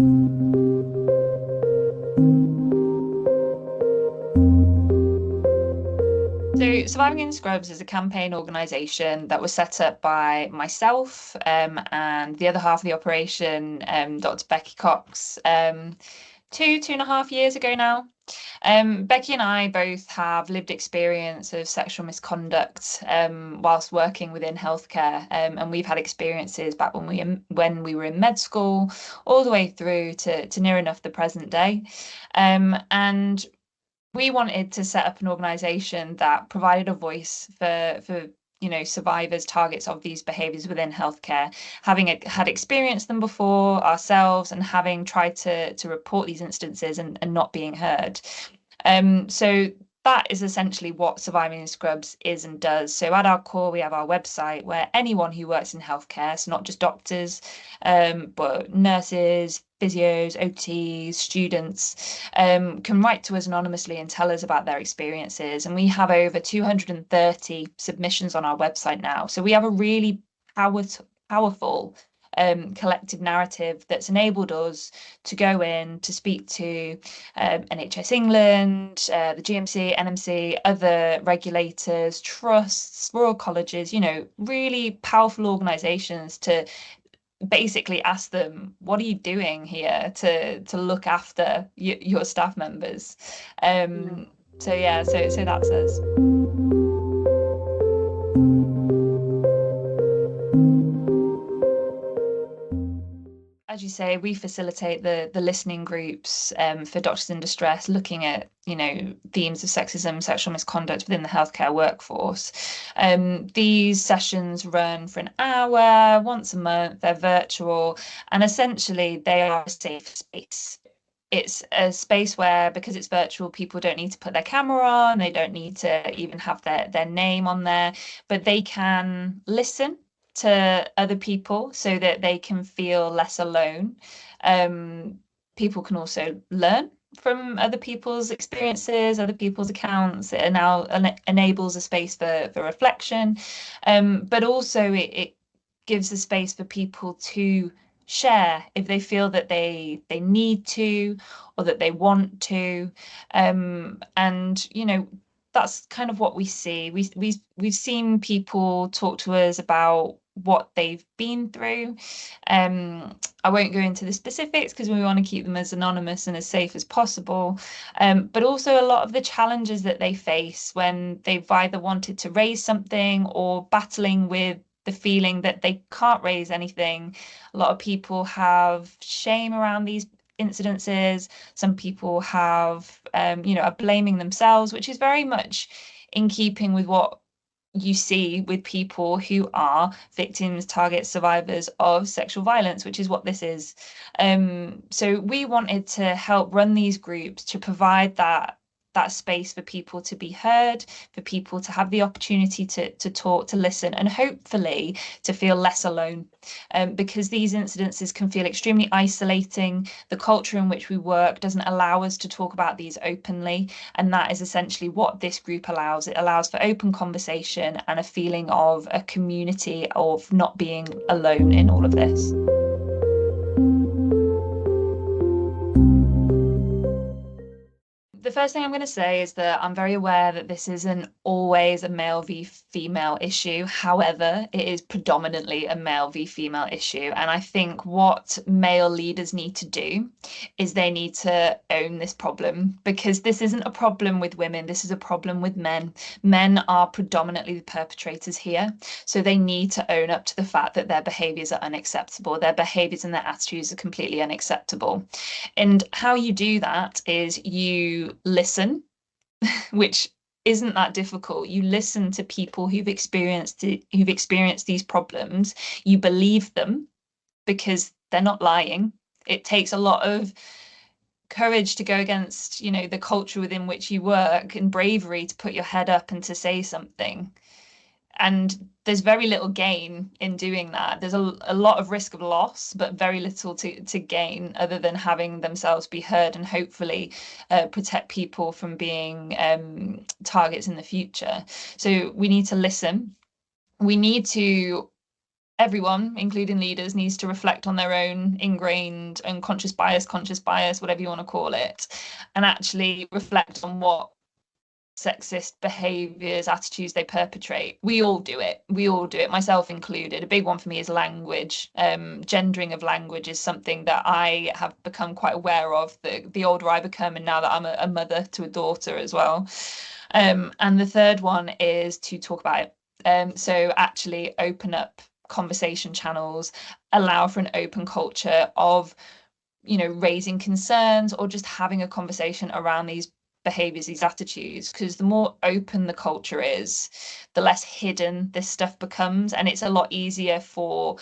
So, Surviving in Scrubs is a campaign organisation that was set up by myself and the other half of the operation, Dr. Becky Cox, 2.5 years ago now. Becky and I both have lived experience of sexual misconduct whilst working within healthcare, and we've had experiences back when we were in med school, all the way through to near enough the present day. And we wanted to set up an organization that provided a voice for survivors, targets of these behaviors within healthcare, having had experienced them before ourselves and having tried to report these instances and not being heard. So that is essentially what Surviving in Scrubs is and does. So at our core, we have our website where anyone who works in healthcare, so not just doctors, but nurses, physios, OTs, students, can write to us anonymously and tell us about their experiences. And we have over 230 submissions on our website now. So we have a really powerful collective narrative that's enabled us to go in to speak to NHS England, the GMC, NMC, other regulators, trusts, royal colleges, really powerful organisations to basically ask them, what are you doing here to look after your staff members? So yeah, so that's us. As you say, we facilitate the listening groups for doctors in distress, looking at themes of sexism, sexual misconduct within the healthcare workforce. These sessions run for an hour once a month. They're virtual, and essentially they are a safe space. It's a space where, because it's virtual, people don't need to put their camera on, they don't need to even have their name on there, but they can listen to other people so that they can feel less alone. People can also learn from other people's experiences, other people's accounts. It now enables a space for reflection, but also it gives a space for people to share if they feel that they need to or that they want to. And that's kind of what we see. We've seen people talk to us about what they've been through. I won't go into the specifics because we want to keep them as anonymous and as safe as possible. But also a lot of the challenges that they face when they've either wanted to raise something or battling with the feeling that they can't raise anything. A lot of people have shame around these incidences. Some people have, are blaming themselves, which is very much in keeping with what you see with people who are victims, targets, survivors of sexual violence, which is what this is. So we wanted to help run these groups to provide that space for people to be heard, for people to have the opportunity to talk, to listen, and hopefully to feel less alone. Because these incidences can feel extremely isolating. The culture in which we work doesn't allow us to talk about these openly. And that is essentially what this group allows. It allows for open conversation and a feeling of a community, of not being alone in all of this. The first thing I'm going to say is that I'm very aware that this isn't always a male v female issue. However, it is predominantly a male v female issue. And I think what male leaders need to do is they need to own this problem, because this isn't a problem with women. This is a problem with men. Men are predominantly the perpetrators here. So they need to own up to the fact that their behaviors are unacceptable. Their behaviors and their attitudes are completely unacceptable. And how you do that is you listen, which isn't that difficult. You listen to people who've experienced these problems. You believe them because they're not lying. It takes a lot of courage to go against, the culture within which you work, and bravery to put your head up and to say something. And there's very little gain in doing that. There's a lot of risk of loss, but very little to gain other than having themselves be heard and hopefully protect people from being targets in the future. So we need to listen. We need to everyone, including leaders, needs to reflect on their own ingrained unconscious bias, conscious bias, whatever you want to call it, and actually reflect on what sexist behaviors, attitudes they perpetrate. We all do it. We all do it, myself included. A big one for me is language. Gendering of language is something that I have become quite aware of, the older I become, and now that I'm a mother to a daughter as well. And the third one is to talk about it. So actually open up conversation channels, allow for an open culture of, raising concerns or just having a conversation around these behaviors, these attitudes, because the more open the culture is, the less hidden this stuff becomes. And it's a lot easier for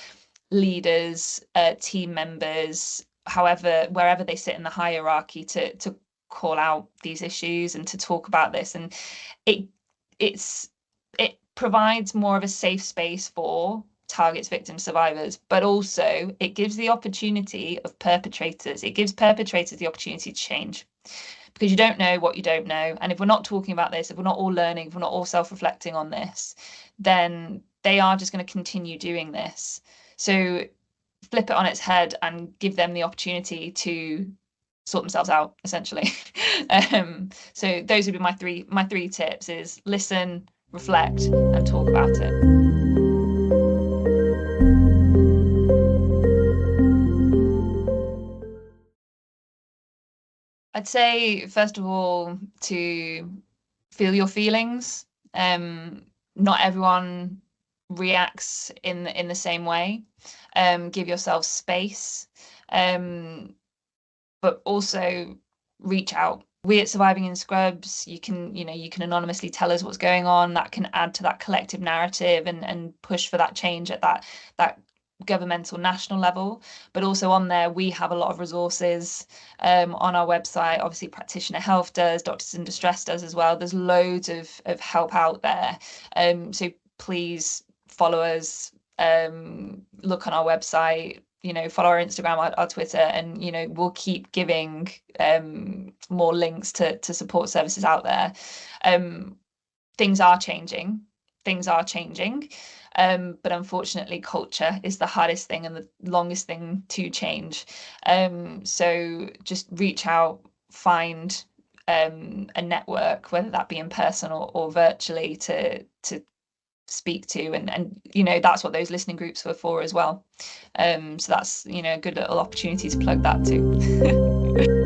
leaders, team members, wherever they sit in the hierarchy, to call out these issues and to talk about this. And it provides more of a safe space for targets, victims, survivors, but also it gives the opportunity of perpetrators. It gives perpetrators the opportunity to change, because you don't know what you don't know. And if we're not talking about this, if we're not all learning, if we're not all self-reflecting on this, then they are just going to continue doing this. So flip it on its head and give them the opportunity to sort themselves out, essentially. So those would be my three tips: is listen, reflect, and talk about it. I'd say, first of all, to feel your feelings. Not everyone reacts in the same way. Give yourself space, but also reach out. We at Surviving in Scrubs, you can anonymously tell us what's going on. That can add to that collective narrative and push for that change at that governmental national level. But also on there, we have a lot of resources on our website. Obviously, Practitioner Health does, Doctors in Distress does as well. There's loads of help out there. So please follow us, look on our website, follow our Instagram, our Twitter, and we'll keep giving more links to support services out there. Things are changing. But unfortunately, culture is the hardest thing and the longest thing to change. So just reach out, find a network, whether that be in person or virtually, to speak to, and that's what those listening groups were for as well. So that's a good little opportunity to plug that too.